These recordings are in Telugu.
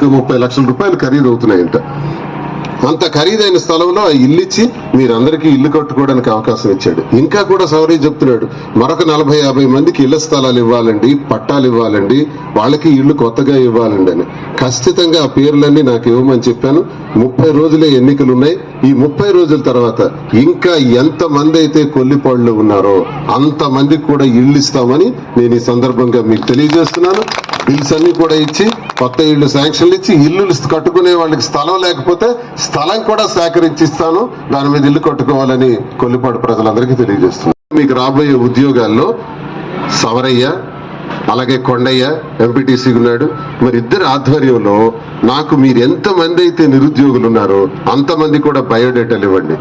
30 లక్షల రూపాయలు ఖరీదు అవుతున్నాయంట. అంత ఖరీదైన స్థలంలో ఆ ఇల్లు ఇచ్చి మీరందరికీ ఇల్లు కట్టుకోవడానికి అవకాశం ఇచ్చాడు. ఇంకా కూడా సౌరీ చెప్తున్నాడు, మరొక 40-50 మందికి ఇళ్ల స్థలాలు ఇవ్వాలండి, పట్టాలు ఇవ్వాలండి, వాళ్ళకి ఇళ్లు కొత్తగా ఇవ్వాలండి అని. ఖచ్చితంగా ఆ పేర్లన్నీ నాకు ఇవ్వమని చెప్పాను. 30 రోజులే ఎన్నికలు ఉన్నాయి. ఈ 30 రోజుల తర్వాత ఇంకా ఎంత మంది అయితే కొల్లిపాడులో ఉన్నారో అంత మందికి కూడా ఇళ్లు ఇస్తామని నేను ఈ సందర్భంగా మీకు తెలియజేస్తున్నాను. బిల్స్ అన్ని కూడా ఇచ్చి కొత్త ఇళ్లు శాంక్షన్లు ఇచ్చి ఇల్లు కట్టుకునే వాళ్ళకి స్థలం లేకపోతే స్థలం కూడా సేకరించిస్తాను, దాని మీద ఇల్లు కట్టుకోవాలని కొల్లిపాడు ప్రజలందరికీ తెలియజేస్తున్నాను. మీకు రాబోయే ఉద్యోగాల్లో సవరయ్య అలాగే కొండయ్య ఎంపీటీసీ ఉన్నాడు. మరి ఇద్దరు ఆధ్వర్యంలో నాకు మీరు ఎంతమంది అయితే నిరుద్యోగులు ఉన్నారో అంతమంది కూడా బయోడేటాలు ఇవ్వండి,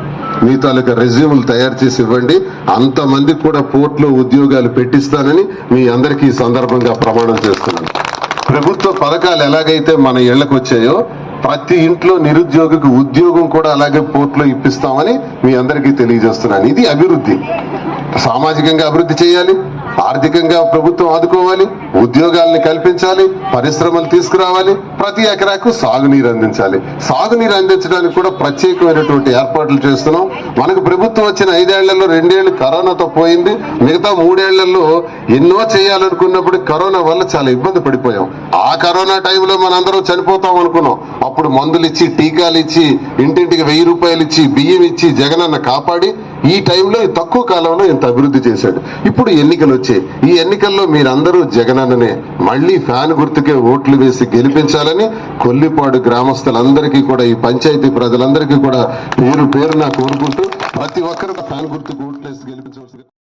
మీ తాలూకా రెజ్యూములు తయారు చేసి ఇవ్వండి. అంతమందికి కూడా పోర్టులో ఉద్యోగాలు పెట్టిస్తానని మీ అందరికీ ఈ సందర్భంగా ప్రమాణం చేస్తున్నాను. ప్రభుత్వ పథకాలు ఎలాగైతే మన ఇళ్లకు వచ్చాయో ప్రతి ఇంట్లో నిరుద్యోగికి ఉద్యోగం కూడా అలాగే పోర్టులో ఇప్పిస్తామని మీ అందరికీ తెలియజేస్తున్నాను. ఇది అభివృద్ధి. సామాజికంగా అభివృద్ధి చేయాలి, ఆర్థికంగా ప్రభుత్వం ఆదుకోవాలి, ఉద్యోగాల్ని కల్పించాలి, పరిశ్రమలు తీసుకురావాలి, ప్రతి ఎకరాకు సాగునీరు అందించాలి. సాగునీరు అందించడానికి కూడా ప్రత్యేకమైనటువంటి ఏర్పాట్లు చేస్తున్నాం. మనకు ప్రభుత్వం వచ్చిన 5 ఏళ్లలో 2 ఏళ్లు కరోనాతో పోయింది. మిగతా 3 ఏళ్లలో ఎన్నో చేయాలనుకున్నప్పుడు కరోనా వల్ల చాలా ఇబ్బంది పడిపోయాం. ఆ కరోనా టైంలో మనందరం చనిపోతాం అనుకున్నాం. అప్పుడు మందులు ఇచ్చి, టీకాలు ఇచ్చి, ఇంటింటికి 1000 రూపాయలు ఇచ్చి, బియ్యం ఇచ్చి జగనన్న కాపాడి ఈ టైంలో తక్కువ కాలంలో ఇంత అభివృద్ధి చేశాడు. ఇప్పుడు ఎన్నికలు వచ్చాయి. ఈ ఎన్నికల్లో మీరందరూ జగనన్ననే మళ్లీ ఫ్యాన్ గుర్తుకే ఓట్లు వేసి గెలిపించాలని కొల్లిపాడు గ్రామస్తులందరికీ కూడా, ఈ పంచాయతీ ప్రజలందరికీ కూడా పేరు పేరున కోరుకుంటూ ప్రతి ఒక్కరు ఫ్యాన్ గుర్తుకు ఓట్లు వేసి గెలిపించవలసింది.